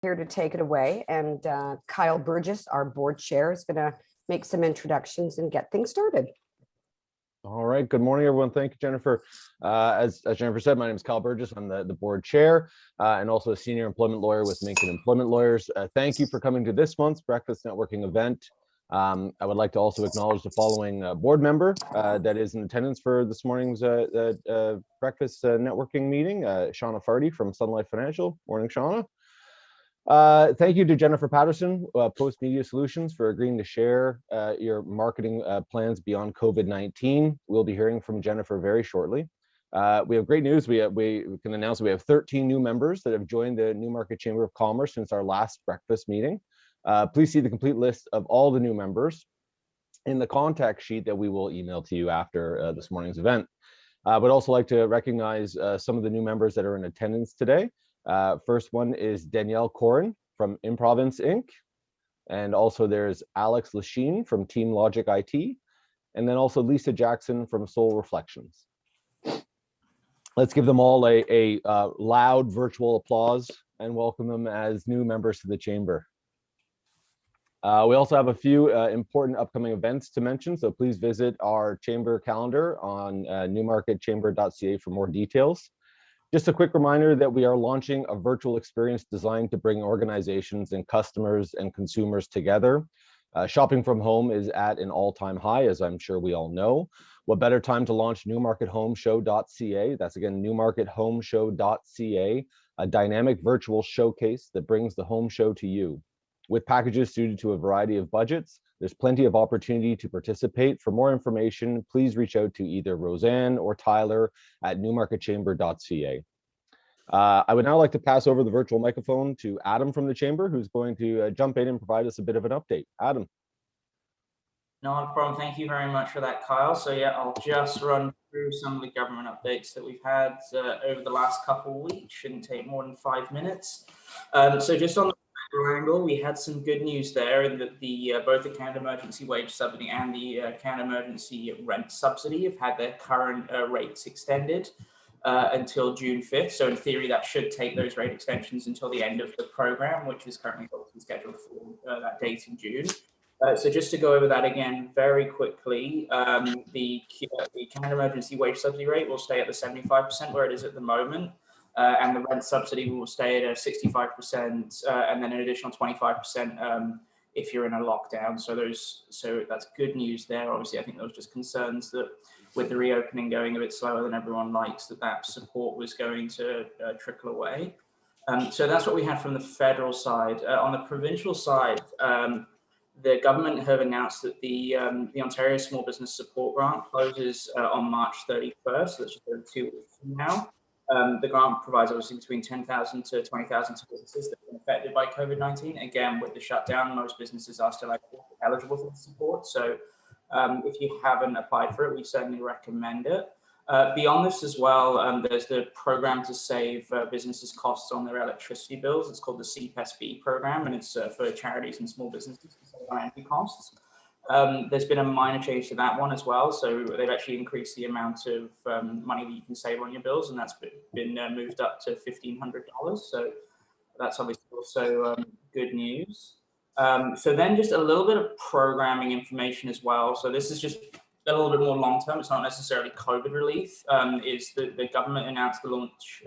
here to take it away. And Kyle Burgess, our board chair, is going to make some introductions and get things started. All right. Good morning, everyone. Thank you, Jennifer. As Jennifer said, my name is Kyle Burgess. I'm the board chair and also a senior employment lawyer with Minkin Employment Lawyers. Thank you for coming to this month's breakfast networking event. I would like to also acknowledge the following board member that is in attendance for this morning's breakfast networking meeting, Shauna Fardy from Sunlight Financial. Morning, Shauna. Thank you to Jennifer Paterson, Postmedia Solutions, for agreeing to share your marketing plans beyond COVID-19. We'll be hearing from Jennifer very shortly. We have great news. We can announce we have 13 new members that have joined the Newmarket Chamber of Commerce since our last breakfast meeting. Please see the complete list of all the new members in the contact sheet that we will email to you after this morning's event. I would also like to recognize some of the new members that are in attendance today. First one is Danielle Corin from Improvence Inc. And also there's Alex Lachine from Team Logic IT. And then also Lisa Jackson from Soul Reflections. Let's give them all a loud virtual applause and welcome them as new members to the chamber. We also have a few important upcoming events to mention, so please visit our chamber calendar on newmarketchamber.ca for more details. Just a quick reminder that we are launching a virtual experience designed to bring organizations and customers and consumers together. Shopping from home is at an all-time high, as I'm sure we all know. What better time to launch newmarkethomeshow.ca? That's again, newmarkethomeshow.ca, a dynamic virtual showcase that brings the home show to you. With packages suited to a variety of budgets, there's plenty of opportunity to participate. For more information, please reach out to either Roseanne or Tyler at newmarketchamber.ca. I would now like to pass over the virtual microphone to Adam from the chamber, who's going to jump in and provide us a bit of an update. Adam. No problem. Thank you very much for that, Kyle. So yeah, I'll just run through some of the government updates that we've had over the last couple of weeks. Shouldn't take more than 5 minutes. So just on the angle, we had some good news there in that both the Canada Emergency Wage Subsidy and the Canada Emergency Rent Subsidy have had their current rates extended until June 5th. So in theory, that should take those rate extensions until the end of the program, which is currently scheduled for that date in June. So just to go over that again very quickly, the Canada Emergency Wage Subsidy rate will stay at the 75% where it is at the moment. And the rent subsidy will stay at 65%, and then an additional 25% if you're in a lockdown. So that's good news there. Obviously, I think there was just concerns that with the reopening going a bit slower than everyone likes, that support was going to trickle away. So that's what we had from the federal side. On the provincial side, the government have announced that the Ontario Small Business Support Grant closes on March 31st. So that's just over 2 weeks from now. The grant provides obviously between 10,000 to 20,000 to businesses that have been affected by COVID-19. Again, with the shutdown, most businesses are still eligible for the support. So if you haven't applied for it, we certainly recommend it. Beyond this as well, there's the program to save businesses costs on their electricity bills. It's called the CPSB program, and it's for charities and small businesses to save on energy costs. There's been a minor change to that one as well. So they've actually increased the amount of money that you can save on your bills, and that's been moved up to $1,500. So that's obviously also good news. So then just a little bit of programming information as well. So this is just a little bit more long-term. It's not necessarily COVID relief. Is the government announced the launch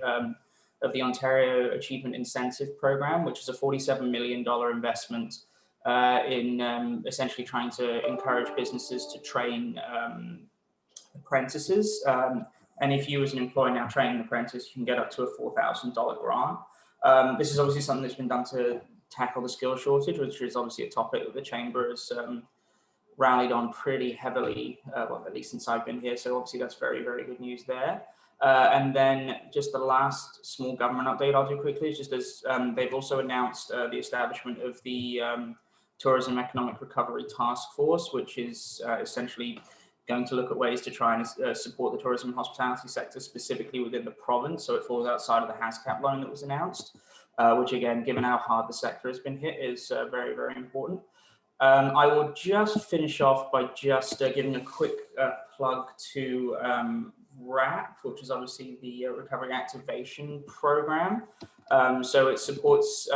of the Ontario Achievement Incentive Program, which is a $47 million investment in essentially trying to encourage businesses to train apprentices. And if you as an employer now train an apprentice, you can get up to a $4,000 grant. This is obviously something that's been done to tackle the skill shortage, which is obviously a topic that the Chamber has rallied on pretty heavily, well, at least since I've been here. So obviously that's very, very good news there. And then just the last small government update I'll do quickly is just as they've also announced the establishment of the Tourism Economic Recovery Task Force, which is essentially going to look at ways to try and support the tourism and hospitality sector specifically within the province. So it falls outside of the HASCAP loan that was announced, which again, given how hard the sector has been hit, is very, very important. I will just finish off by just giving a quick plug to RAP, which is obviously the Recovery Activation Program. So it supports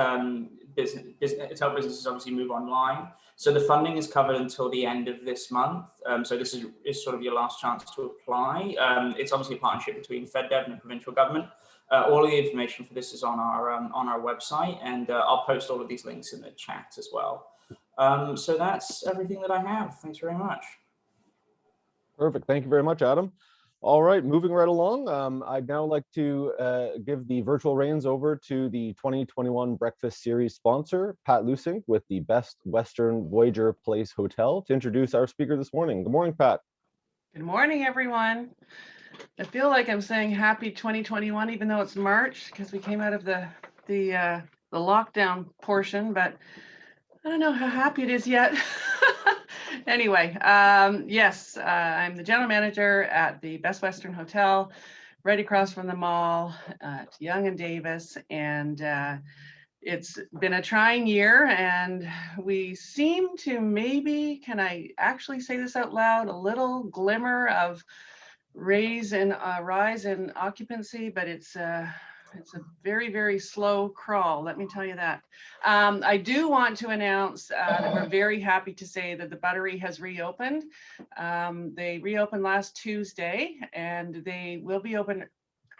it's helped businesses obviously move online. So the funding is covered until the end of this month. So this is sort of your last chance to apply. It's obviously a partnership between FedDev and the provincial government. All of the information for this is on our website, and I'll post all of these links in the chat as well. So that's everything that I have. Thanks very much. Perfect. Thank you very much, Adam. All right, moving right along. I'd now like to give the virtual reins over to the 2021 Breakfast Series sponsor, Pat Lusing, with the Best Western Voyager Place Hotel, to introduce our speaker this morning. Good morning, Pat. Good morning, everyone. I feel like I'm saying happy 2021, even though it's March, because we came out of the lockdown portion, but I don't know how happy it is yet. Anyway, yes, I'm the general manager at the Best Western Hotel, right across from the mall at Yonge and Davis, and it's been a trying year, and we seem to maybe, can I actually say this out loud, a little glimmer of rise in occupancy, but it's a very, very slow crawl, let me tell you that. I do want to announce that we're very happy to say that the Buttery has reopened. They reopened last Tuesday, and they will be open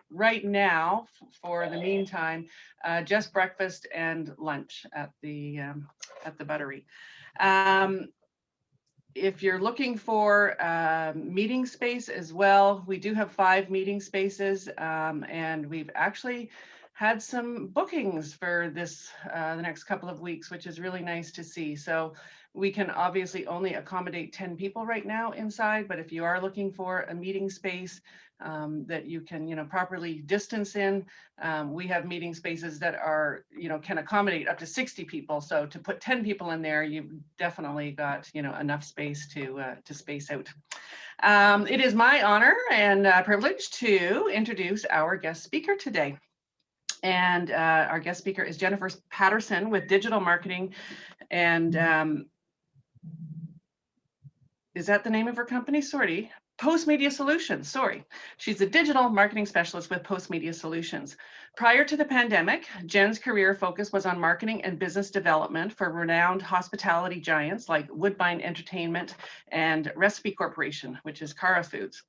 right now for the meantime, just breakfast and lunch at the Buttery. If you're looking for meeting space as well, we do have 5 meeting spaces, and we've actually had some bookings for this the next couple of weeks, which is really nice to see. So we can obviously only accommodate 10 people right now inside, but if you are looking for a meeting space that you can, properly distance in, we have meeting spaces that are, can accommodate up to 60 people. So to put 10 people in there, you've definitely got, enough space to space out. It is my honor and privilege to introduce our guest speaker today. And our guest speaker is Jennifer Paterson with digital marketing. And is that the name of her company? Sorry. Postmedia Solutions, sorry. She's a digital marketing specialist with Postmedia Solutions. Prior to the pandemic, Jen's career focus was on marketing and business development for renowned hospitality giants like Woodbine Entertainment and Recipe Corporation, which is Cara Foods.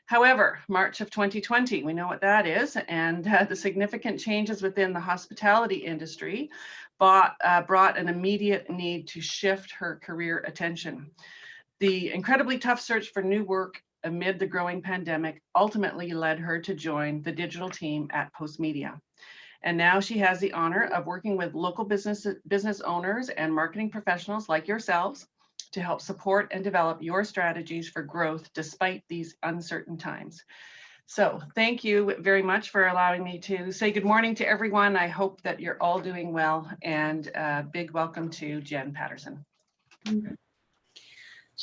However, March of 2020, we know what that is, and the significant changes within the hospitality industry brought an immediate need to shift her career attention. The incredibly tough search for new work amid the growing pandemic ultimately led her to join the digital team at Postmedia. And now she has the honor of working with local business owners and marketing professionals like yourselves to help support and develop your strategies for growth despite these uncertain times. So thank you very much for allowing me to say good morning to everyone. I hope that you're all doing well, and big welcome to Jen Paterson.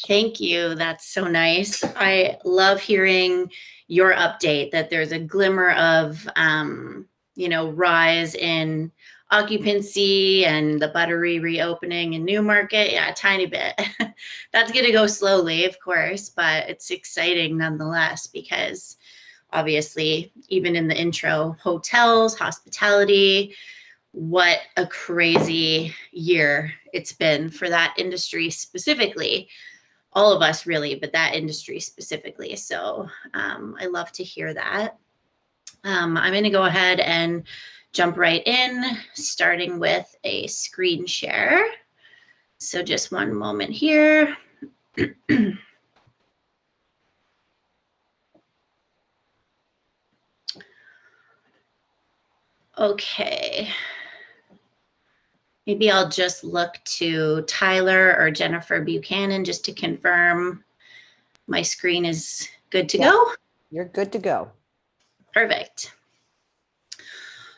Thank you. That's so nice. I love hearing your update that there's a glimmer of, rise in occupancy and the Buttery reopening in Newmarket. Yeah, a tiny bit. That's going to go slowly, of course, but it's exciting nonetheless, because obviously, even in the intro, hotels, hospitality, what a crazy year it's been for that industry specifically. All of us really, but that industry specifically. So I love to hear that. I'm going to go ahead and jump right in, starting with a screen share. So just one moment here. Okay. Maybe I'll just look to Tyler or Jennifer Buchanan just to confirm my screen is good to go. You're good to go. Perfect.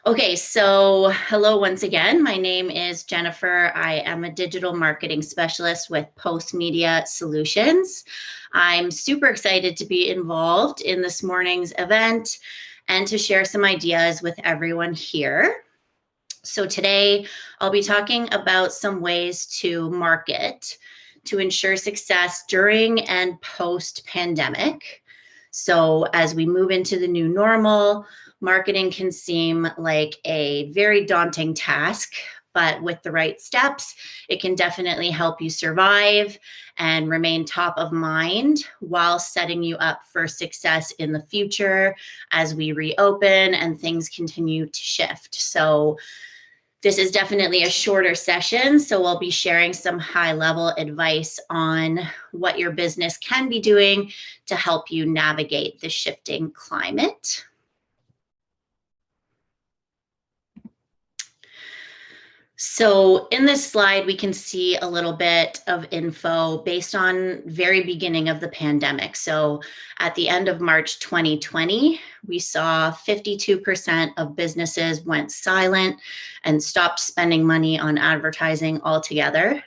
Okay, so hello once again. My name is Jennifer. I am a digital marketing specialist with Postmedia Solutions. I'm super excited to be involved in this morning's event and to share some ideas with everyone here. So today I'll be talking about some ways to market to ensure success during and post-pandemic. So as we move into the new normal, marketing can seem like a very daunting task, but with the right steps, it can definitely help you survive and remain top of mind while setting you up for success in the future as we reopen and things continue to shift. So this is definitely a shorter session, so we'll be sharing some high-level advice on what your business can be doing to help you navigate the shifting climate. So in this slide, we can see a little bit of info based on very beginning of the pandemic. So at the end of March 2020, we saw 52% of businesses went silent and stopped spending money on advertising altogether.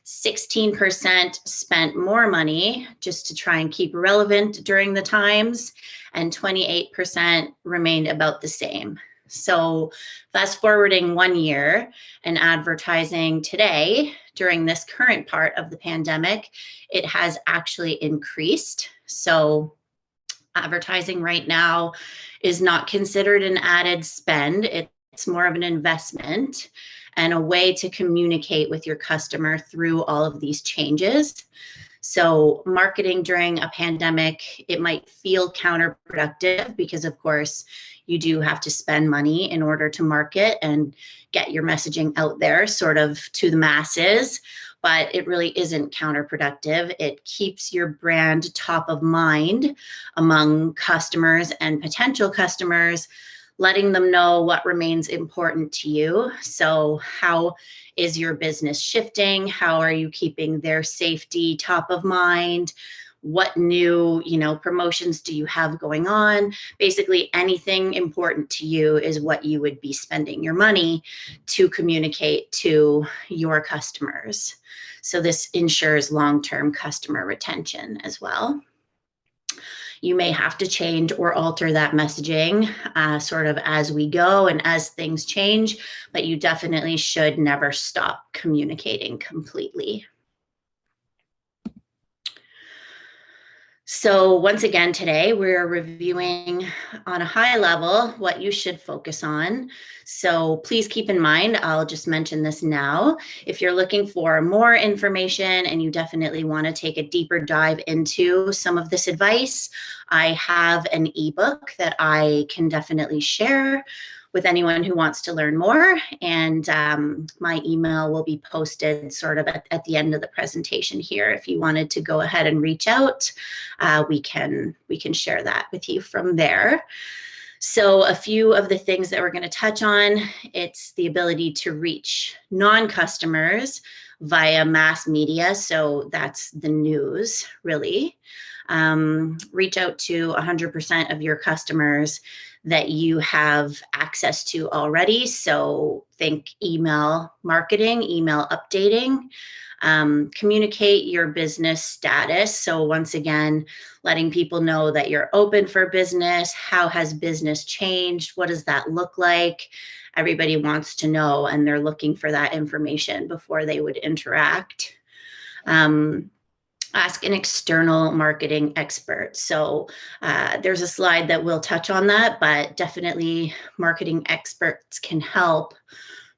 16% spent more money just to try and keep relevant during the times, and 28% remained about the same. So fast forwarding 1 year, and advertising today during this current part of the pandemic, it has actually increased. So advertising right now is not considered an added spend. It's more of an investment and a way to communicate with your customer through all of these changes. So marketing during a pandemic, it might feel counterproductive because, of course, you do have to spend money in order to market and get your messaging out there sort of to the masses, but it really isn't counterproductive. It keeps your brand top of mind among customers and potential customers, letting them know what remains important to you. So how is your business shifting? How are you keeping their safety top of mind? What new, promotions do you have going on? Basically, anything important to you is what you would be spending your money to communicate to your customers. So this ensures long-term customer retention as well. You may have to change or alter that messaging sort of as we go and as things change, but you definitely should never stop communicating completely. So once again, today we're reviewing on a high level what you should focus on. So please keep in mind, I'll just mention this now. If you're looking for more information and you definitely want to take a deeper dive into some of this advice, I have an ebook that I can definitely share with anyone who wants to learn more. And my email will be posted sort of at the end of the presentation here. If you wanted to go ahead and reach out, we can share that with you from there. So a few of the things that we're going to touch on, it's the ability to reach non-customers via mass media. So that's the news, really. Reach out to 100% of your customers that you have access to already. So think email marketing, email updating, communicate your business status. So once again, letting people know that you're open for business. How has business changed? What does that look like? Everybody wants to know, and they're looking for that information before they would interact. Ask an external marketing expert. So there's a slide that will touch on that, but definitely marketing experts can help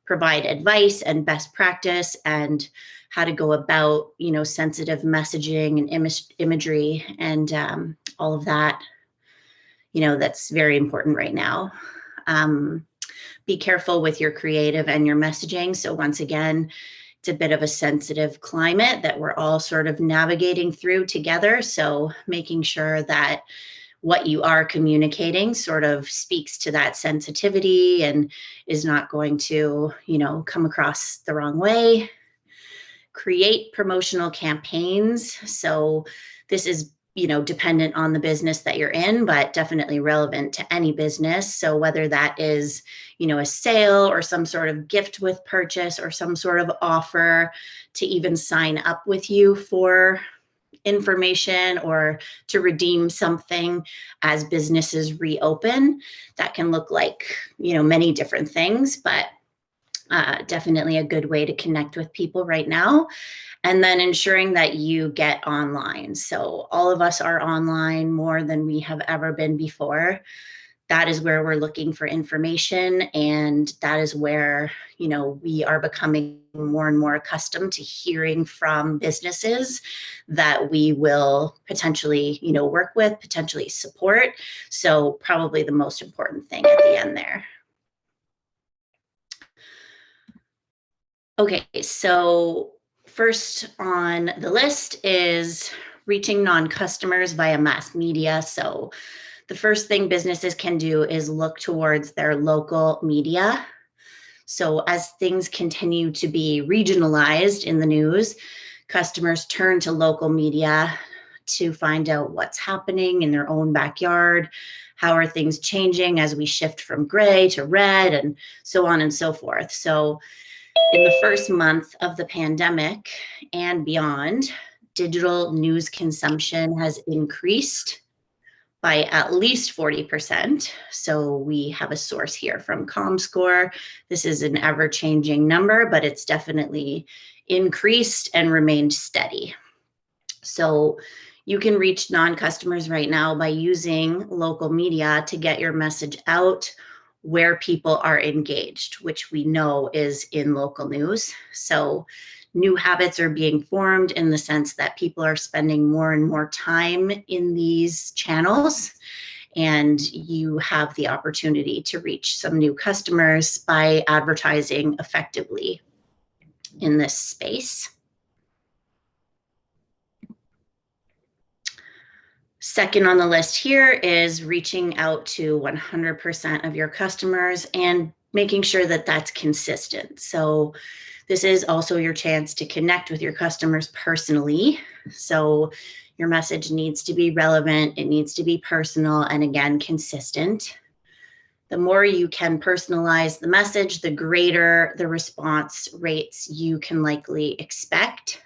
provide advice and best practice and how to go about, sensitive messaging and imagery and all of that, that's very important right now. Be careful with your creative and your messaging. So once again, it's a bit of a sensitive climate that we're all sort of navigating through together. So making sure that what you are communicating sort of speaks to that sensitivity and is not going to, come across the wrong way. Create promotional campaigns. So this is, dependent on the business that you're in, but definitely relevant to any business. So whether that is, a sale or some sort of gift with purchase or some sort of offer to even sign up with you for information or to redeem something as businesses reopen, that can look like, many different things, but Definitely a good way to connect with people right now. And then ensuring that you get online. So all of us are online more than we have ever been before. That is where we're looking for information, and that is where, you know, we are becoming more and more accustomed to hearing from businesses that we will potentially, you know, work with, potentially support. So probably the most important thing at the end there. Okay, so first on the list is reaching non-customers via mass media. So the first thing businesses can do is look towards their local media. So as things continue to be regionalized in the news, customers turn to local media to find out what's happening in their own backyard. How are things changing as we shift from gray to red, and so on and so forth. So in the first month of the pandemic and beyond, digital news consumption has increased by at least 40%. So we have a source here from ComScore. This is an ever-changing number, but it's definitely increased and remained steady. So you can reach non-customers right now by using local media to get your message out where people are engaged, which we know is in local news. So new habits are being formed in the sense that people are spending more and more time in these channels, and you have the opportunity to reach some new customers by advertising effectively in this space. Second on the list here is reaching out to 100% of your customers and making sure that that's consistent. So this is also your chance to connect with your customers personally. So your message needs to be relevant, it needs to be personal, and again, consistent. The more you can personalize the message, the greater the response rates you can likely expect.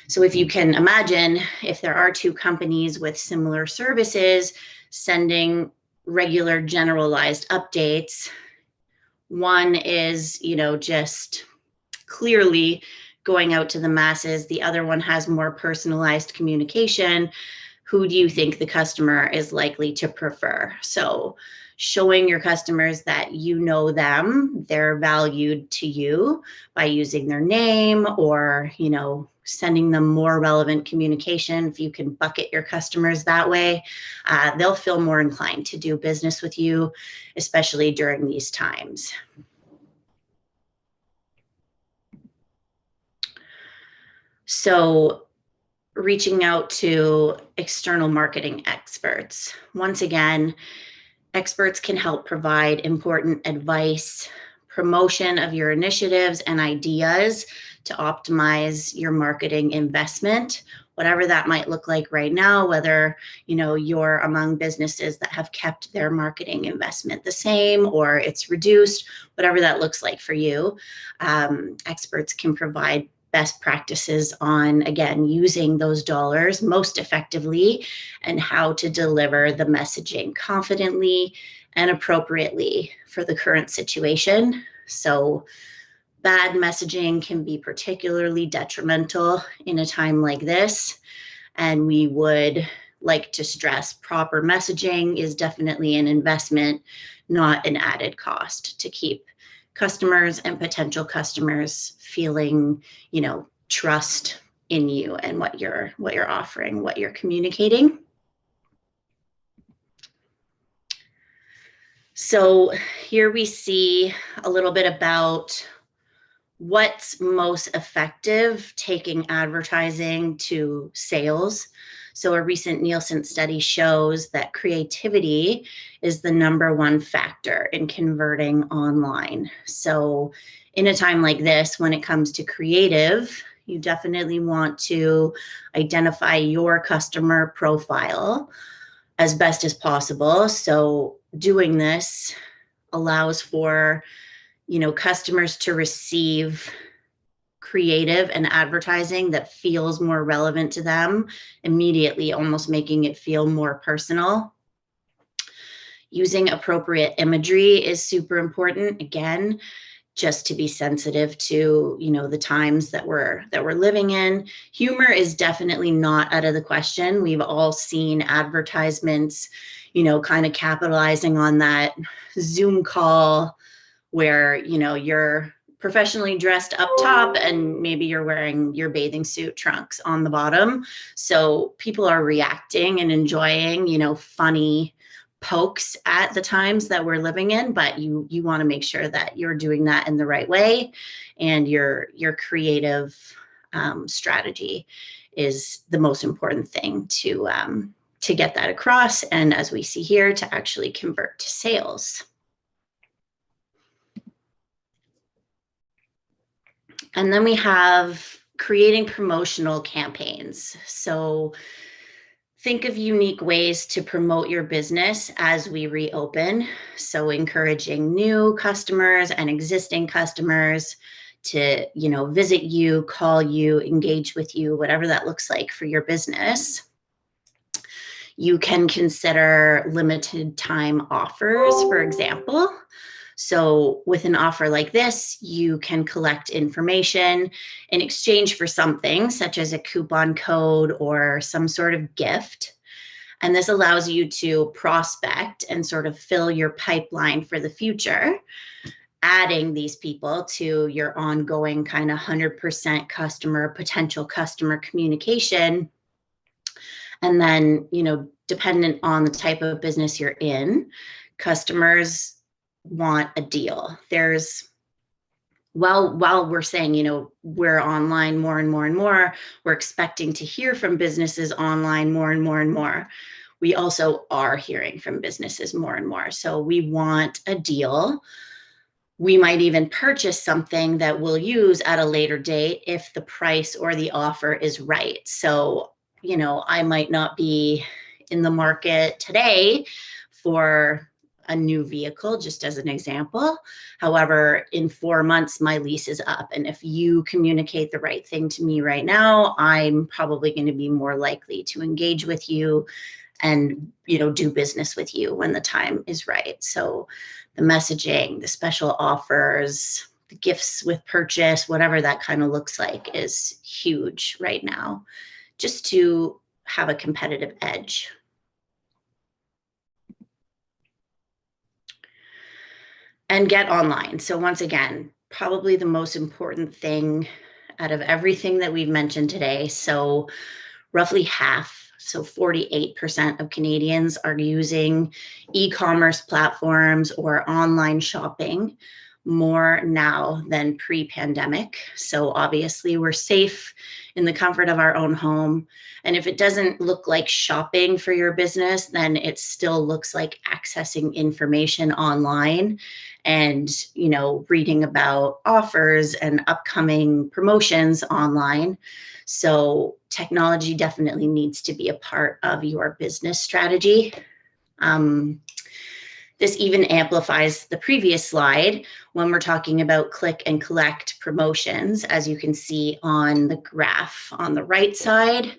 So if you can imagine, if there are two companies with similar services sending regular generalized updates, one is, you know, just clearly going out to the masses, the other one has more personalized communication, who do you think the customer is likely to prefer? So showing your customers that you know them, they're valued to you by using their name, or, you know, sending them more relevant communication. If you can bucket your customers that way, they'll feel more inclined to do business with you, especially during these times. So reaching out to external marketing experts. Once again, experts can help provide important advice, promotion of your initiatives and ideas to optimize your marketing investment, whatever that might look like right now, whether, you know, you're among businesses that have kept their marketing investment the same or it's reduced, whatever that looks like for you. Experts can provide best practices on, again, using those dollars most effectively and how to deliver the messaging confidently and appropriately for the current situation. So bad messaging can be particularly detrimental in a time like this, and we would like to stress proper messaging is definitely an investment, not an added cost, to keep customers and potential customers feeling, you know, trust in you and what you're offering, what you're communicating. So here we see a little bit about what's most effective taking advertising to sales. So a recent Nielsen study shows that creativity is the #1 factor in converting online. So in a time like this, when it comes to creative, you definitely want to identify your customer profile as best as possible. So doing this allows for, you know, customers to receive creative and advertising that feels more relevant to them immediately, almost making it feel more personal. Using appropriate imagery is super important. Again, just to be sensitive to, the times that we're living in. Humor is definitely not out of the question. We've all seen advertisements, kind of capitalizing on that Zoom call where, you're professionally dressed up top and maybe you're wearing your bathing suit trunks on the bottom. So people are reacting and enjoying, funny pokes at the times that we're living in, but you want to make sure that you're doing that in the right way, and your creative strategy is the most important thing to get that across, and as we see here, to actually convert to sales. And then we have creating promotional campaigns. So think of unique ways to promote your business as we reopen. So encouraging new customers and existing customers to, visit you, call you, engage with you, whatever that looks like for your business. You can consider limited time offers, for example. So with an offer like this, you can collect information in exchange for something such as a coupon code or some sort of gift. And this allows you to prospect and sort of fill your pipeline for the future, adding these people to your ongoing kind of 100% potential customer communication. And then, dependent on the type of business you're in, customers want a deal. While we're saying, we're online more and more and more, we're expecting to hear from businesses online more and more and more. We also are hearing from businesses more and more. So we want a deal. We might even purchase something that we'll use at a later date if the price or the offer is right. So, I might not be in the market today for a new vehicle, just as an example. However, in 4 months, my lease is up. And if you communicate the right thing to me right now, I'm probably going to be more likely to engage with you and, do business with you when the time is right. So the messaging, the special offers, the gifts with purchase, whatever that kind of looks like is huge right now, just to have a competitive edge. And get online. So once again, probably the most important thing out of everything that we've mentioned today. So roughly half, so 48% of Canadians are using e-commerce platforms or online shopping more now than pre-pandemic. So obviously we're safe in the comfort of our own home. And if it doesn't look like shopping for your business, then it still looks like accessing information online and, reading about offers and upcoming promotions online. So technology definitely needs to be a part of your business strategy. This even amplifies the previous slide when we're talking about click and collect promotions, as you can see on the graph on the right side.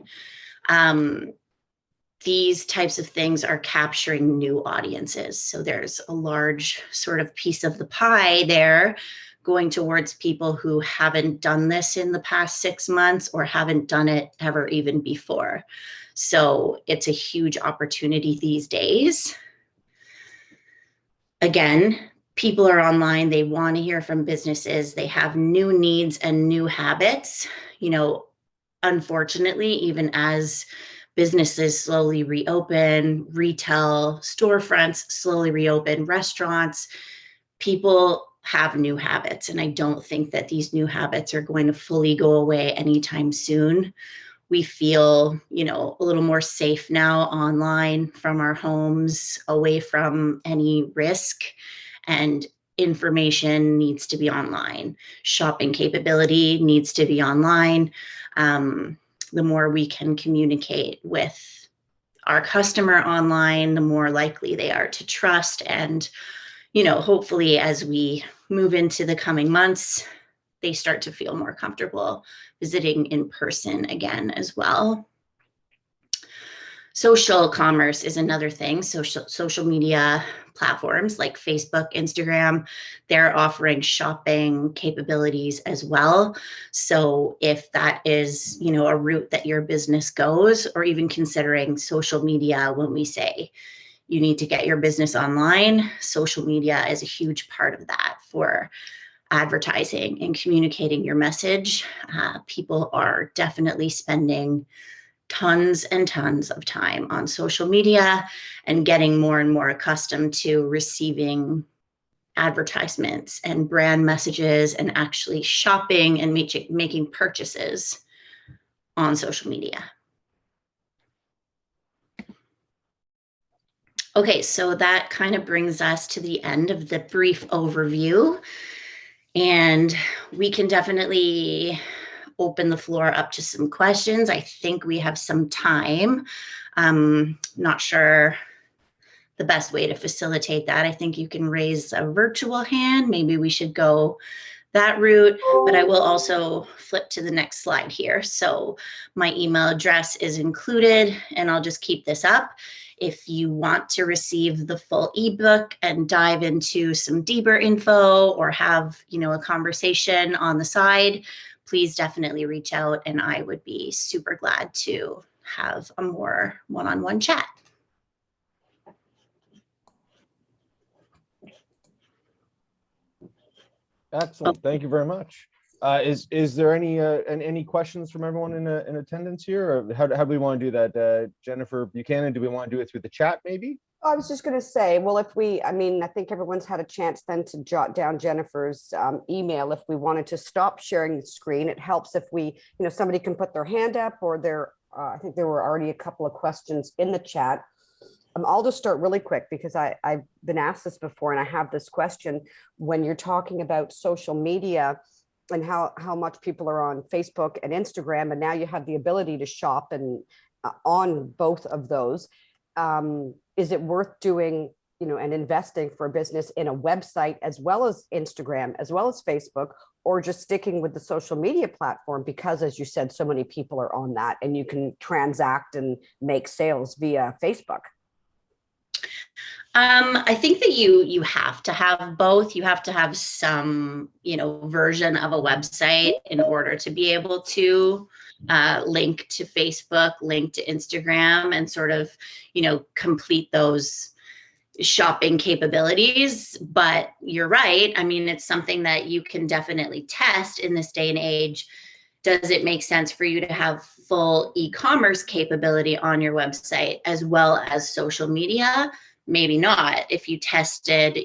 These types of things are capturing new audiences. So there's a large sort of piece of the pie there going towards people who haven't done this in the past 6 months or haven't done it ever even before. So it's a huge opportunity these days. Again, people are online, they want to hear from businesses, they have new needs and new habits. Unfortunately, even as businesses slowly reopen, retail storefronts slowly reopen, restaurants, people have new habits. And I don't think that these new habits are going to fully go away anytime soon. We feel, a little more safe now online from our homes, away from any risk, and information needs to be online. Shopping capability needs to be online. The more we can communicate with our customer online, the more likely they are to trust. And, hopefully as we move into the coming months, they start to feel more comfortable visiting in person again as well. Social commerce is another thing. Social media platforms like Facebook, Instagram, they're offering shopping capabilities as well. So if that is, you know, a route that your business goes, or even considering social media, when we say you need to get your business online, social media is a huge part of that for advertising and communicating your message. People are definitely spending tons and tons of time on social media and getting more and more accustomed to receiving advertisements and brand messages and actually shopping and making purchases on social media. Okay, so that kind of brings us to the end of the brief overview, and we can definitely open the floor up to some questions. I think we have some time. Not sure the best way to facilitate that. I think you can raise a virtual hand. Maybe we should go that route, but I will also flip to the next slide here. So my email address is included, and I'll just keep this up. If you want to receive the full ebook and dive into some deeper info, or have, you know, a conversation on the side, please definitely reach out, and I would be super glad to have a more one-on-one chat. Excellent. Thank you very much. Is there any questions from everyone in attendance here, or how do we want to do that? Jennifer Buchanan, do we want to do it through the chat maybe? I was just going to say, well, I think everyone's had a chance then to jot down Jennifer's email. If we wanted to stop sharing the screen, it helps if somebody can put their hand up, or I think there were already a couple of questions in the chat. I'll just start really quick, because I've been asked this before, and I have this question. When you're talking about social media and how much people are on Facebook and Instagram, and now you have the ability to shop and on both of those, is it worth doing, and investing for a business in a website as well as Instagram, as well as Facebook, or just sticking with the social media platform? Because, as you said, so many people are on that, and you can transact and make sales via Facebook. I think that you have to have both. You have to have some, version of a website in order to be able to link to Facebook, link to Instagram, and sort of, complete those shopping capabilities. But you're right. I mean, it's something that you can definitely test in this day and age. Does it make sense for you to have full e-commerce capability on your website as well as social media? Maybe not. If you tested,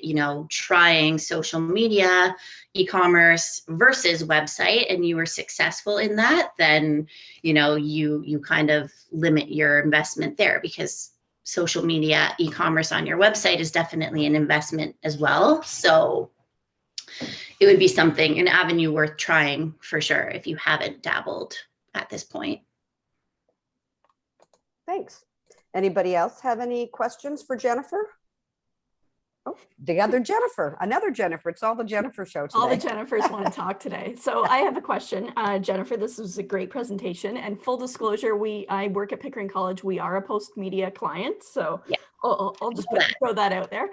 trying social media, e-commerce versus website, and you were successful in that, then, you kind of limit your investment there, because social media, e-commerce on your website is definitely an investment as well. So it would be an avenue worth trying for sure, if you haven't dabbled at this point. Thanks. Anybody else have any questions for Jennifer? Oh, another Jennifer. It's all the Jennifer show today. All the Jennifers want to talk today. So I have a question. Jennifer, this was a great presentation. And full disclosure, I work at Pickering College. We are a Postmedia client. So yeah. I'll just throw that out there.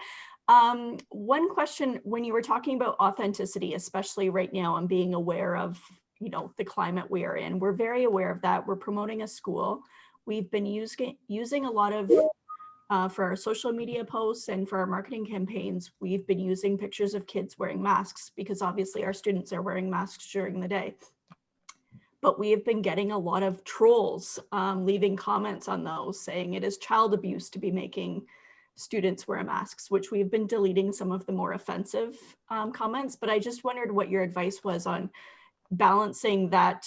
One question, when you were talking about authenticity, especially right now, and being aware of, the climate we are in, we're very aware of that. We're promoting a school. We've been using a lot of, for our social media posts and for our marketing campaigns, we've been using pictures of kids wearing masks, because obviously our students are wearing masks during the day. But we have been getting a lot of trolls leaving comments on those, saying it is child abuse to be making students wear masks, which we've been deleting some of the more offensive comments. But I just wondered what your advice was on balancing that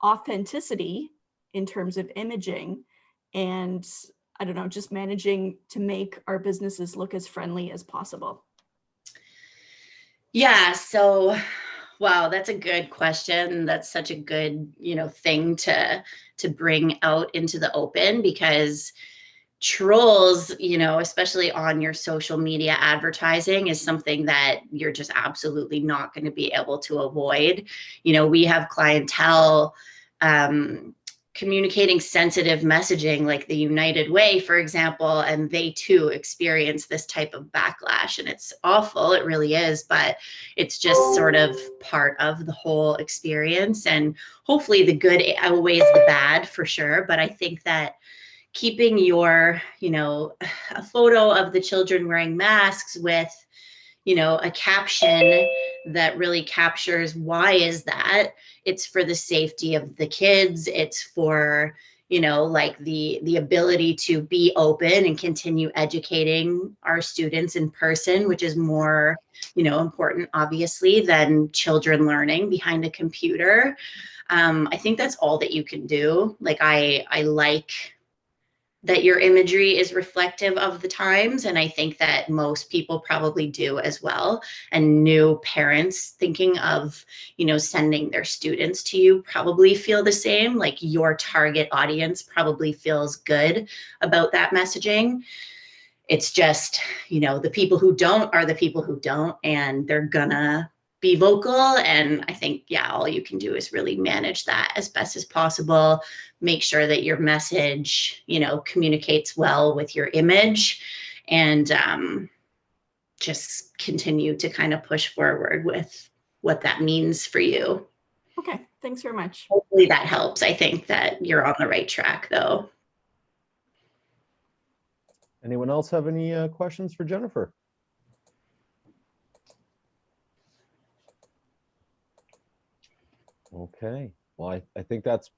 authenticity in terms of imaging, and I don't know, just managing to make our businesses look as friendly as possible. Yeah, so wow, that's a good question. That's such a good, thing to bring out into the open, because trolls, especially on your social media advertising, is something that you're just absolutely not going to be able to avoid. We have clientele communicating sensitive messaging like the United Way, for example, and they too experience this type of backlash. And it's awful, it really is, but it's just sort of part of the whole experience. And hopefully the good outweighs the bad for sure. But I think that keeping your, a photo of the children wearing masks with, a caption that really captures why is that. It's for the safety of the kids. It's for, like the ability to be open and continue educating our students in person, which is more, important, obviously, than children learning behind a computer. I think that's all that you can do. Like, I like that your imagery is reflective of the times. And I think that most people probably do as well. And new parents thinking of, sending their students to you probably feel the same. Like, your target audience probably feels good about that messaging. It's just, the people who don't are the people who don't, and they're gonna be vocal. And I think, all you can do is really manage that as best as possible. Make sure that your message, communicates well with your image, and just continue to kind of push forward with what that means for you. Okay, thanks very much. Hopefully that helps. I think that you're on the right track, though. Anyone else have any questions for Jennifer? Okay, well, I think that's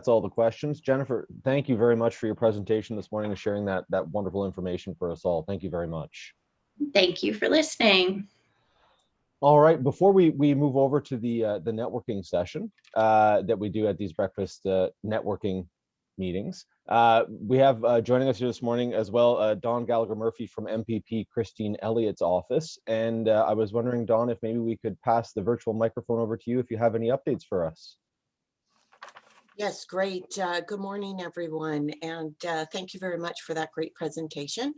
all the questions. Jennifer, thank you very much for your presentation this morning and sharing that wonderful information for us all. Thank you very much. Thank you for listening. All right, before we move over to the networking session that we do at these breakfast networking meetings, we have joining us here this morning as well Dawn Gallagher Murphy from MPP Christine Elliott's office. And I was wondering, Dawn, if maybe we could pass the virtual microphone over to you if you have any updates for us. Yes, great. Good morning, everyone. And thank you very much for that great presentation.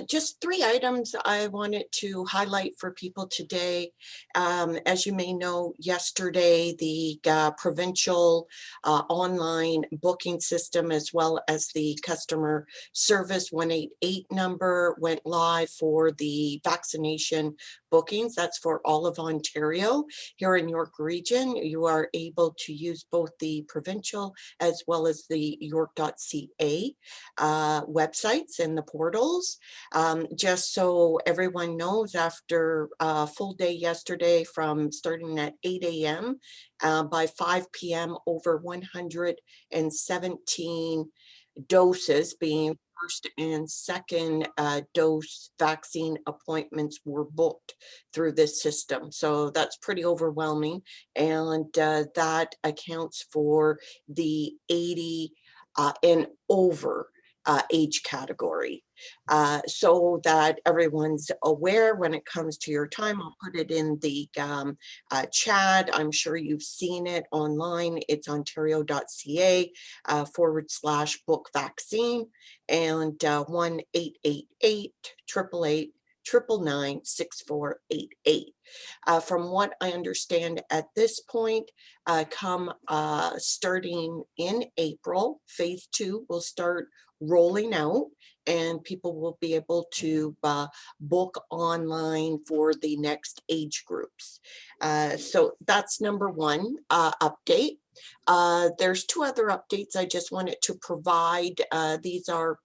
Just 3 items I wanted to highlight for people today. As you may know, yesterday, the provincial online booking system, as well as the customer service 188 number, went live for the vaccination bookings. That's for all of Ontario. Here in York Region, you are able to use both the provincial as well as the york.ca websites and the portals. Just so everyone knows, after a full day yesterday from starting at 8 a.m. By 5 p.m. over 117 doses being first and second dose vaccine appointments were booked through this system. So that's pretty overwhelming. And that accounts for the 80 and over age category. So that everyone's aware when it comes to your time. I'll put it in the chat. I'm sure you've seen it online. It's ontario.ca /book vaccine, and 1-888-888-999-6488. From what I understand at this point, starting in April, phase 2 will start rolling out, and people will be able to book online for the next age groups. So that's number 1 update. There's 2 other updates I just wanted to provide. These are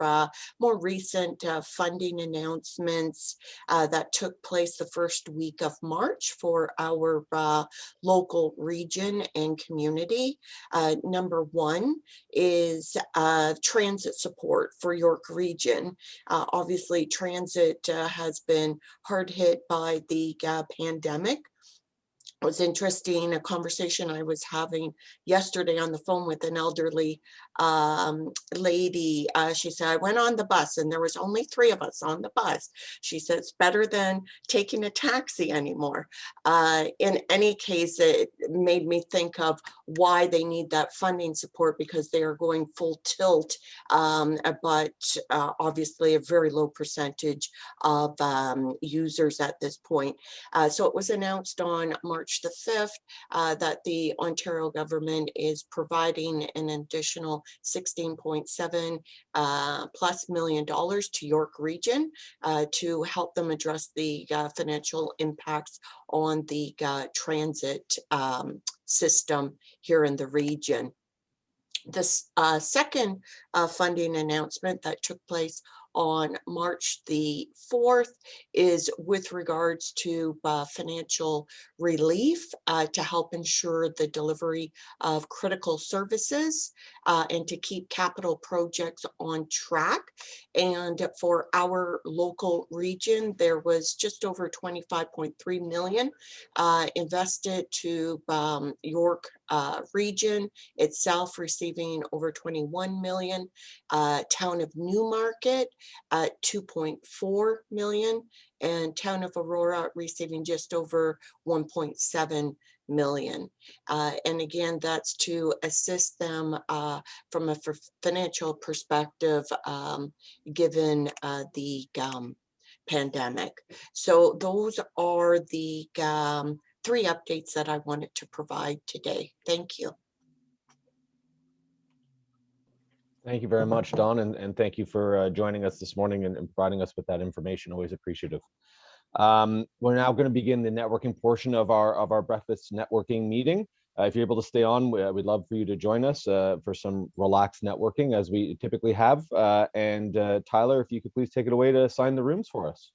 more recent funding announcements that took place the first week of March for our local region and community. Number 1 is transit support for York Region. Obviously, transit has been hard hit by the pandemic. It was interesting, a conversation I was having yesterday on the phone with an elderly lady. She said, I went on the bus and there was only 3 of us on the bus. She said, it's better than taking a taxi anymore. In any case, it made me think of why they need that funding support, because they are going full tilt, but obviously a very low percentage of users at this point. So it was announced on March March the 5th that the Ontario government is providing an additional 16.7 plus million dollars to York Region to help them address the financial impacts on the transit system here in the region. This second funding announcement that took place on March the 4th is with regards to financial relief to help ensure the delivery of critical services and to keep capital projects on track. And for our local region, there was just over 25.3 million invested to York region itself, receiving over 21 million. Town of Newmarket at 2.4 million, and Town of Aurora receiving just over 1.7 million. And again, that's to assist them from a financial perspective, given the pandemic. So those are the 3 updates that I wanted to provide today. Thank you. Thank you very much, Dawn, and thank you for joining us this morning and providing us with that information. Always appreciative. We're now going to begin the networking portion of our breakfast networking meeting. If you're able to stay on, we'd love for you to join us for some relaxed networking as we typically have. And Tyler, if you could please take it away to assign the rooms for us.